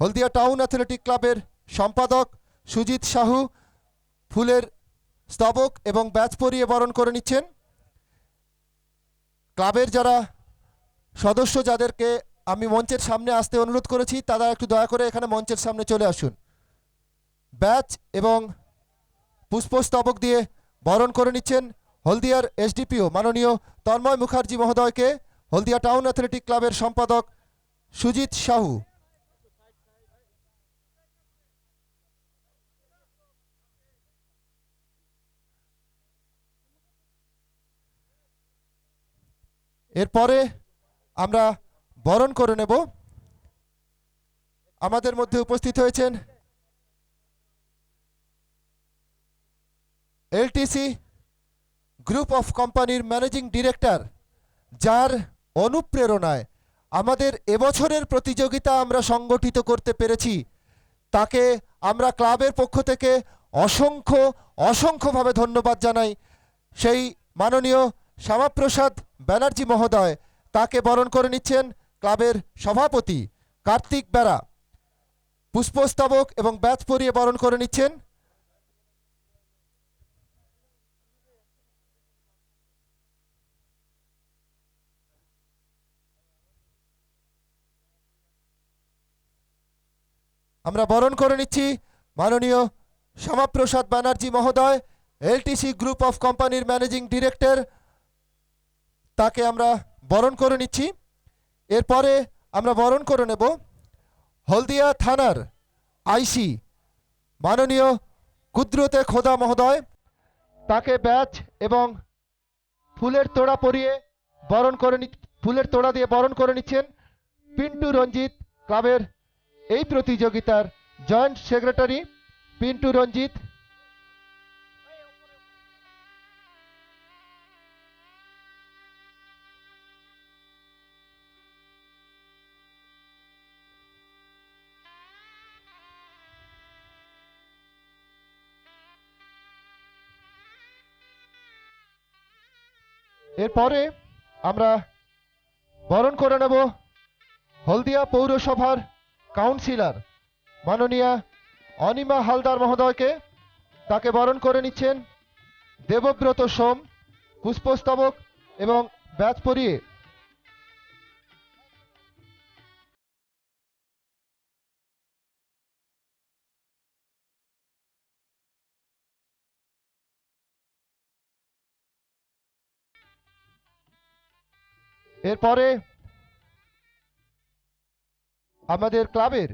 হলদিয়া town athletic ক্লাবের সম্পাদক সুজিত সাহু ফুলের স্তবক এবং ব্যাচ পরিয়ে বরণ করে নিচ্ছেন। ক্লাবের যারা সদস্য যাদেরকে আমি মঞ্চের সামনে আসতে অনুরোধ করেছি তারা একটু দয়া করে এখানে মঞ্চের সামনে চলে আসুন। ব্যাচ এবং পুষ্পস্তবক দিয়ে বরণ করে নিচ্ছেন হলদিয়ার এসডিপিও মাননীয় তন্ময় মুখার্জি মহোদয়কে হলদিয়া টাউন অ্যাথলেটিক ক্লাবের সম্পাদক সুজিত সাহু। এরপরে আমরা বরণ করে নেব। আমাদের মধ্যে উপস্থিত হয়েছেন এলটিসি গ্রুপ অফ কোম্পানির ম্যানেজিং ডিরেক্টর, যার অনুপ্রেরণায় আমাদের এবছরের প্রতিযোগিতা আমরা সংগঠিত করতে পেরেছি। তাকে আমরা ক্লাবের পক্ষ থেকে অসংখ্যভাবে ধন্যবাদ জানাই। সেই মাননীয় শ্যামাপ্রসাদ ব্যানার্জি মহোদয়, তাকে বরণ করে নিচ্ছেন ক্লাবের সভাপতি কার্তিক বেরা। পুষ্পস্তবক এবং ব্যাচ পরিয়ে বরণ করে নিচ্ছেন আমরা বরণ করে নিচ্ছি মাননীয় শ্যামাপ্রসাদ ব্যানার্জি মহোদয়, এলটিসি গ্রুপ অফ কোম্পানির ম্যানেজিং ডিরেক্টর, তাকে আমরা বরণ করে নিচ্ছি। এরপরে আমরা বরণ করে নেব হলদিয়া থানার আইসি মাননীয় কুদরতে খোদা মহোদয়, তাকে ব্যাচ এবং ফুলের তোড়া পরিয়ে ফুলের তোড়া দিয়ে বরণ করে নিচ্ছেন পিন্টু রঞ্জিত, ক্লাবের এই প্রতিযোগিতার জয়েন্ট সেক্রেটারি পিন্টু রঞ্জিত। এরপরে আমরা বরণ করে নেব হলদিয়া পৌরসভার কাউন্সিলর মাননীয়া অনিমা হালদার মহোদয়কে, তাকে বরণ করে নিচ্ছেন দেবব্রত সোম পুষ্পস্তবক এবং ব্যাচ পরিয়ে। এরপরে আমাদের ক্লাবের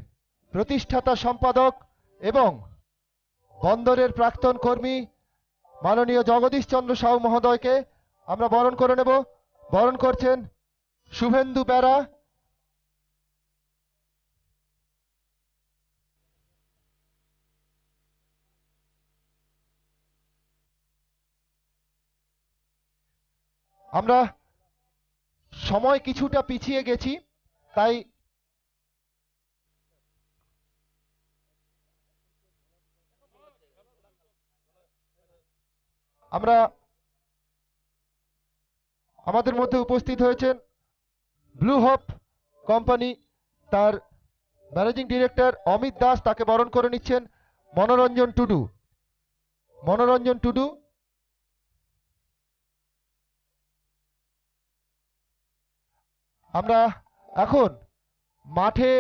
প্রতিষ্ঠাতা সম্পাদক এবং বন্দরের প্রাক্তন কর্মী মাননীয় জগদীশ চন্দ্র সাহু মহোদয়কে আমরা বরণ করে নেব। বরণ করছেন শুভেন্দু বেরা। আমরা সময় কিছুটা পিছিয়ে গেছি, তাই আমরা আমাদের মধ্যে উপস্থিত হয়েছেন ব্লু হোপ কোম্পানি, তার ম্যানেজিং ডিরেক্টর অমিত দাস, তাকে বরণ করে নিচ্ছেন মনোরঞ্জন টুডু। মনোরঞ্জন টুডু আমরা এখন মাঠে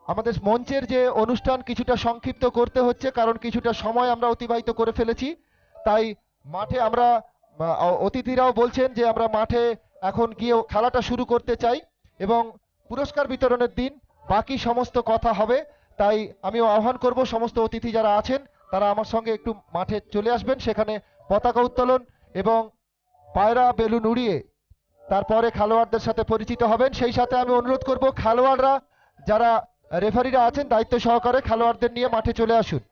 আমাদের মঞ্চের যে অনুষ্ঠান কিছুটা সংক্ষিপ্ত করতে হচ্ছে, কারণ কিছুটা সময় আমরা অতিবাহিত করে ফেলেছি। তাই মাঠে আমরা অতিথিরাও বলছেন যে আমরা মাঠে এখন গিয়ে খেলাটা শুরু করতে চাই এবং পুরস্কার বিতরণের দিন বাকি সমস্ত কথা হবে। তাই আমি আহ্বান করব সমস্ত অতিথি যারা আছেন তারা আমার সঙ্গে একটু মাঠে চলে আসবেন, সেখানে পতাকা উত্তোলন এবং পায়রা বেলুন উড়িয়ে তারপরে খেলোয়াড়দের সাথে পরিচিত হবেন। সেই সাথে আমি অনুরোধ করব খেলোয়াড়রা, যারা রেফারিরা আছেন, দায়িত্ব সহকারে খেলোয়াড়দের নিয়ে মাঠে চলে আসুন।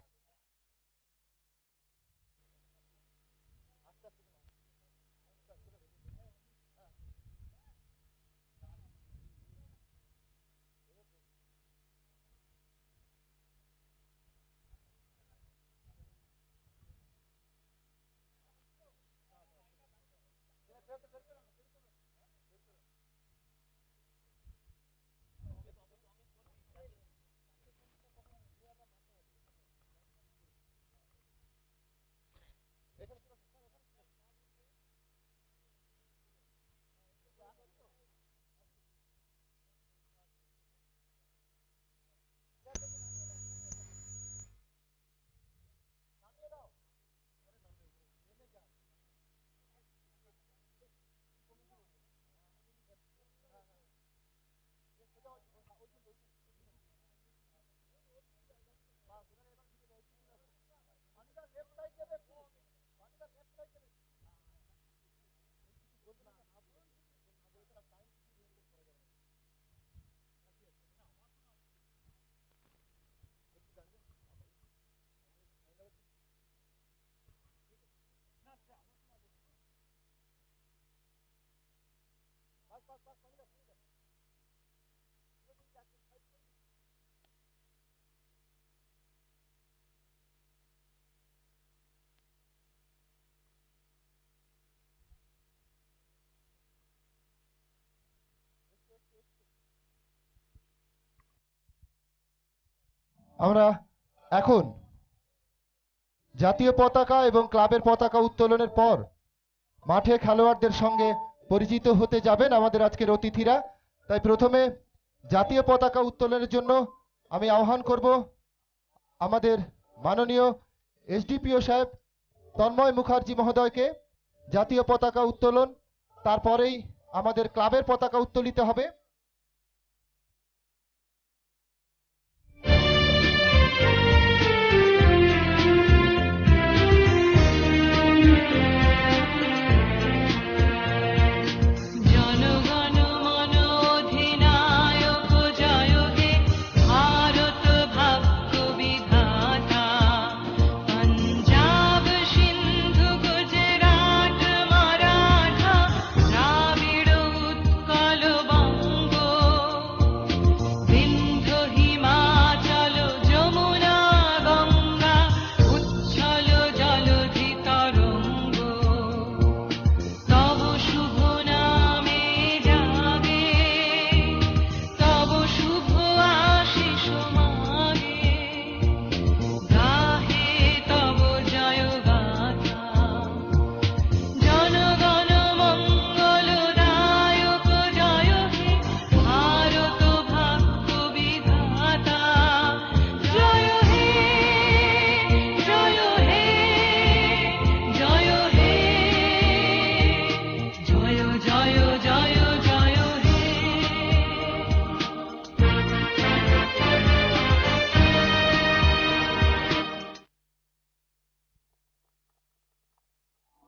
আমরা এখন জাতীয় পতাকা এবং ক্লাবের পতাকা উত্তোলনের পর মাঠে খেলোয়াড়দের সঙ্গে পরিচিত হতে যাবেন আমাদের আজকের অতিথিরা। তাই প্রথমে জাতীয় পতাকা উত্তোলনের জন্য আমি আহ্বান করব আমাদের মাননীয় এসডিপিও সাহেব তন্ময় মুখার্জি মহোদয়কে। জাতীয় পতাকা উত্তোলন, তারপরেই আমাদের ক্লাবের পতাকা উত্তোলিত হবে।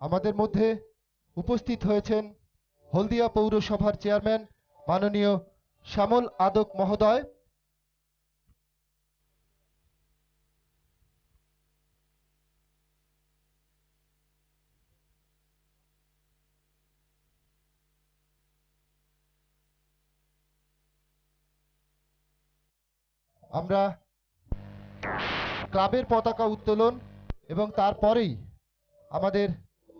আমাদের মধ্যে উপস্থিত হয়েছেন হলদিয়া পৌরসভার চেয়ারম্যান মাননীয় শ্যামল আদক মহোদয়। আমরা ক্লাবের পতাকা উত্তোলন এবং তারপরেই আমাদের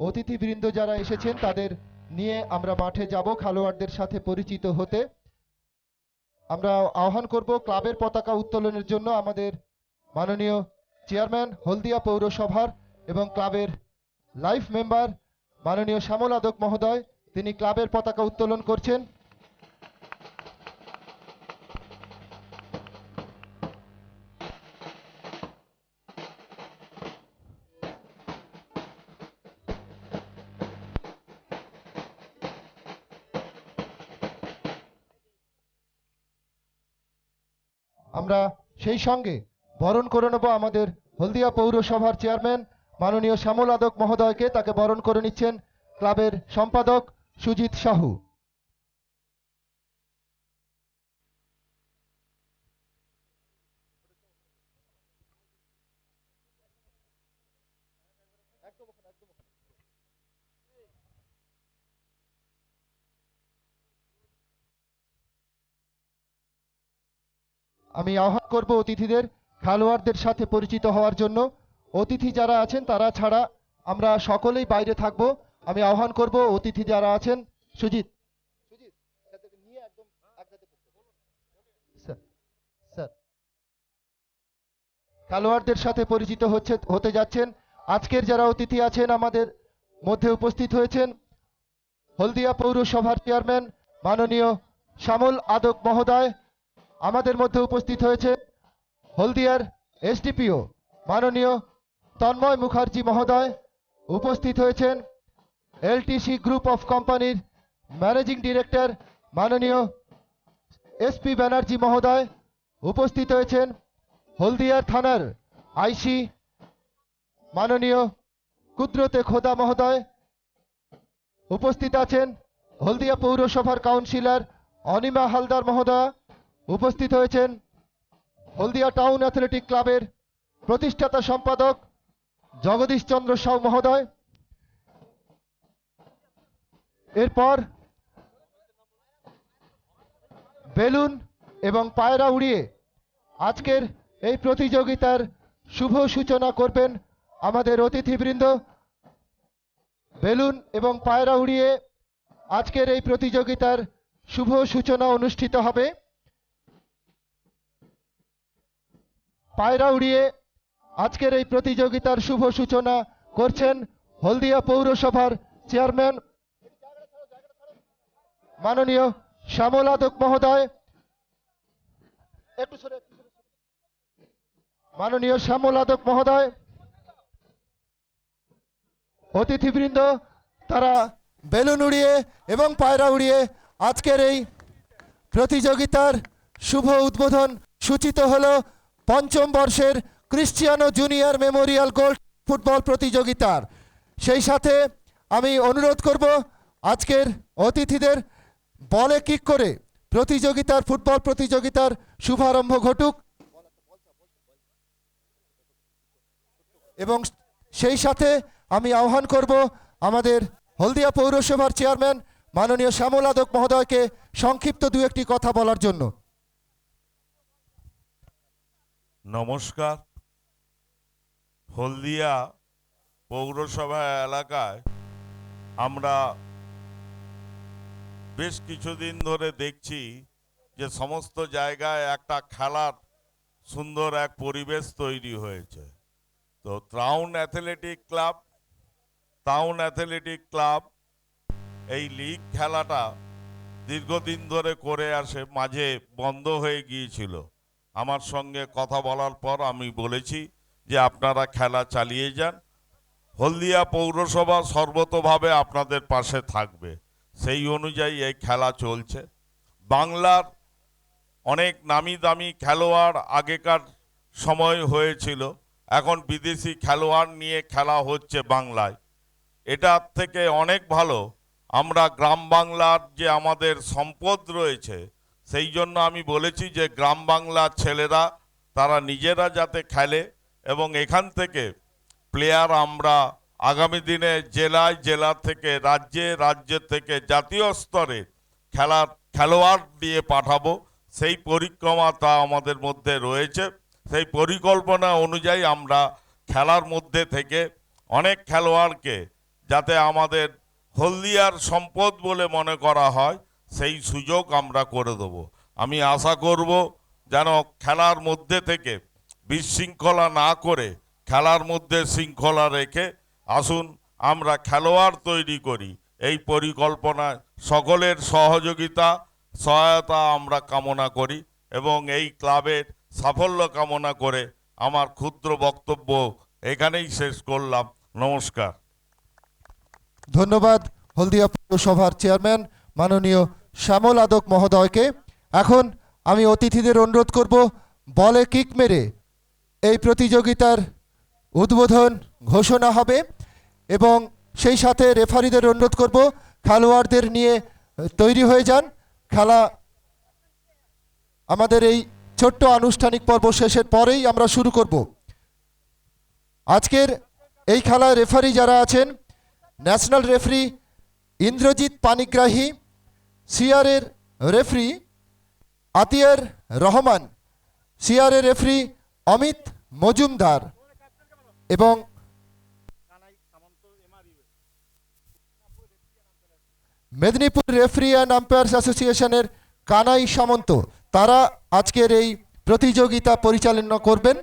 অতিথিবৃন্দ যারা এসেছেন তাদের নিয়ে আমরা মাঠে যাব খেলোয়াড়দের সাথে পরিচিত হতে। আমরা আহ্বান করব ক্লাবের পতাকা উত্তোলনের জন্য আমাদের মাননীয় চেয়ারম্যান হলদিয়া পৌরসভার এবং ক্লাবের লাইফ মেম্বার মাননীয় শ্যামল আদক মহোদয়, তিনি ক্লাবের পতাকা উত্তোলন করছেন। আমরা সেই সঙ্গে বরণ করে নেব আমাদের হলদিয়া পৌরসভার চেয়ারম্যান মাননীয় শ্যামল আদক মহোদয়কে। তাকে বরণ করে নিচ্ছেন ক্লাবের সম্পাদক সুজিত সাহু। আমি আহ্বান করব অতিথিদের খেলোয়াড়দের সাথে পরিচিত হওয়ার জন্য। অতিথি যারা আছেন তারা ছাড়া আমরা সকলেই বাইরে থাকব। আমি আহ্বান করব অতিথি যারা আছেন, সুজিত স্যার খেলোয়াড়দের সাথে পরিচিত হতে যাচ্ছেন। আজকের যারা অতিথি আছেন আমাদের মধ্যে উপস্থিত হয়েছেন হলদিয়া পৌরসভার চেয়ারম্যান মাননীয় শ্যামল আদক মহোদয়। আমাদের মধ্যে উপস্থিত হয়েছে হলদিয়ার এসডিপিও মাননীয় তন্ময় মুখার্জি মহোদয়। উপস্থিত হয়েছেন এলটিসি গ্রুপ অফ কোম্পানির ম্যানেজিং ডিরেক্টর মাননীয় এসপি ব্যানার্জি মহোদয়। উপস্থিত হয়েছেন হলদিয়ার থানার আইসি মাননীয় কুদরতে খোদা মহোদয়। উপস্থিত আছেন হলদিয়া পৌরসভার কাউন্সিলর অনিমা হালদার মহোদয়। উপস্থিত হয়েছেন হলদিয়া টাউন অ্যাথলেটিক ক্লাবের প্রতিষ্ঠাতা সম্পাদক জগদীশ চন্দ্র সাউ মহোদয়। এরপর বেলুন এবং পায়রা উড়িয়ে আজকের এই প্রতিযোগিতার শুভ সূচনা করবেন আমাদের অতিথিবৃন্দ। বেলুন এবং পায়রা উড়িয়ে আজকের এই প্রতিযোগিতার শুভ সূচনা অনুষ্ঠিত হবে। পায়রা উড়িয়ে আজকের এই প্রতিযোগিতার শুভ সূচনা করছেন হলদিয়া পৌরসভার চেয়ারম্যান মাননীয় শ্যামল আদক মহোদয়। মাননীয় শ্যামল আদক মহোদয়, অতিথিবৃন্দ তারা বেলুন উড়িয়ে এবং পায়রা উড়িয়ে আজকের এই প্রতিযোগিতার শুভ উদ্বোধন সূচিত হলো পঞ্চম বর্ষের Cristiano junior Memorial gold football প্রতিযোগিতার। সেই সাথে আমি অনুরোধ করব আজকের অতিথিদের বলে কিক করে ফুটবল প্রতিযোগিতার শুভারম্ভ ঘটুক এবং সেই সাথে আমি আহ্বান করব আমাদের হলদিয়া পৌরসভার চেয়ারম্যান মাননীয় শ্যামল আদক মহোদয়কে সংক্ষিপ্ত দু একটি কথা বলার জন্য। নমস্কার। হলদিয়া পৌরসভা এলাকায় আমরা বেশ কিছুদিন ধরে দেখছি যে সমস্ত জায়গায় একটা খেলার সুন্দর এক পরিবেশ তৈরি হয়েছে। তো টাউন অ্যাথলেটিক ক্লাব এই লিগ খেলাটা দীর্ঘদিন ধরে করে আসে, মাঝে বন্ধ হয়ে গিয়েছিল। আমার সঙ্গে কথা বলার পর আমি বলেছি যে আপনারা খেলা চালিয়ে যান, হলদিয়া পৌরসভা সর্বতোভাবে আপনাদের পাশে থাকবে। সেই অনুযায়ী এই খেলা চলছে। বাংলার অনেক নামি দামি খেলোয়াড় আগেকার সময় হয়েছিল, এখন বিদেশি খেলোয়াড় নিয়ে খেলা হচ্ছে বাংলায়। এটার থেকে অনেক ভালো আমরা গ্রাম বাংলার যে আমাদের সম্পদ রয়েছে, সেই জন্য আমি বলেছি যে গ্রাম বাংলার ছেলেরা তারা নিজেরা যাতে খেলে এবং এখান থেকে প্লেয়ার আমরা আগামী দিনে জেলা থেকে রাজ্য থেকে জাতীয় স্তরে খেলোয়াড় দিয়ে পাঠাবো। সেই পরিক্রমাটা আমাদের মধ্যে রয়েছে। সেই পরিকল্পনা অনুযায়ী আমরা খেলার মধ্যে থেকে অনেক খেলোয়াড়কে যাতে আমাদের হলদিয়ার সম্পদ বলে মনে করা হয় সেই সুযোগ আমরা করে দেব। আমি আশা করব যেন খেলার মধ্যে থেকে বিশৃঙ্খলা না করে খেলার মধ্যে শৃঙ্খলা রেখে আসুন আমরা খেলোয়াড় তৈরি করি। এই পরিকল্পনায় সকলের সহায়তা আমরা কামনা করি এবং এই ক্লাবের সাফল্য কামনা করে আমার ক্ষুদ্র বক্তব্য এখানেই শেষ করলাম। নমস্কার। ধন্যবাদ হলদিয়া পৌরসভার চেয়ারম্যান মাননীয় শ্যামল আদক মহোদয়কে। এখন আমি অতিথিদের অনুরোধ করব বলে কিক মেরে এই প্রতিযোগিতার উদ্বোধন ঘোষণা হবে এবং সেই সাথে রেফারিদের অনুরোধ করব খেলোয়াড়দের নিয়ে তৈরি হয়ে যান। খেলা আমাদের এই ছোট্ট আনুষ্ঠানিক পর্ব শেষের পরেই আমরা শুরু করব। আজকের এই খেলায় রেফারি যারা আছেন, ন্যাশনাল রেফারি ইন্দ্রজিৎ পানিগ্রাহী, সিআরের রেফারি আতিয়ার রহমান, সিআরের রেফারি অমিত মজুমদার এবং মেদিনীপুর রেফারি অ্যান্ড আম্পায়ার্স অ্যাসোসিয়েশনের কানাই সামন্ত, তারা আজকের এই প্রতিযোগিতা পরিচালনা করবেন।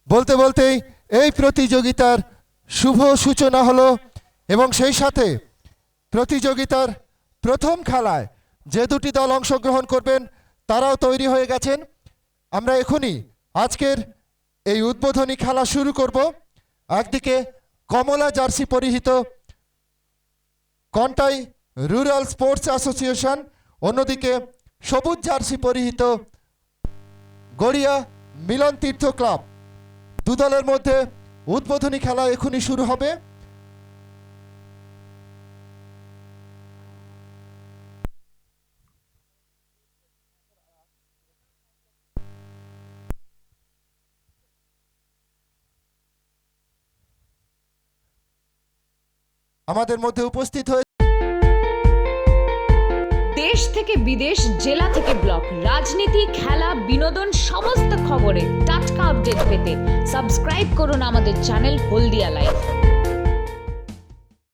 বলতে বলতেই এই প্রতিযোগিতার শুভ সূচনা হলো এবং সেই সাথে প্রতিযোগিতার প্রথম খেলায় যে দুটি দল অংশগ্রহণ করবেন তারাও তৈরি হয়ে গেছেন। আমরা এখনই আজকের এই উদ্বোধনী খেলা শুরু করব। একদিকে কমলা জার্সি পরিহিত কন্টাই রুরাল স্পোর্টস অ্যাসোসিয়েশন, অন্যদিকে সবুজ জার্সি পরিহিত গড়িয়া মিলন তীর্থ ক্লাব। দু দলের মধ্যে উদ্বোধনী খেলা এখনই শুরু হবে। আমাদের মধ্যে উপস্থিত হয়ে দেশ থেকে বিদেশ, জেলা থেকে ব্লক, রাজনীতি, খেলা, বিনোদন সমস্ত খবরে টাটকা আপডেট পেতে সাবস্ক্রাইব করুন আমাদের চ্যানেল হলদিয়া লাইভ।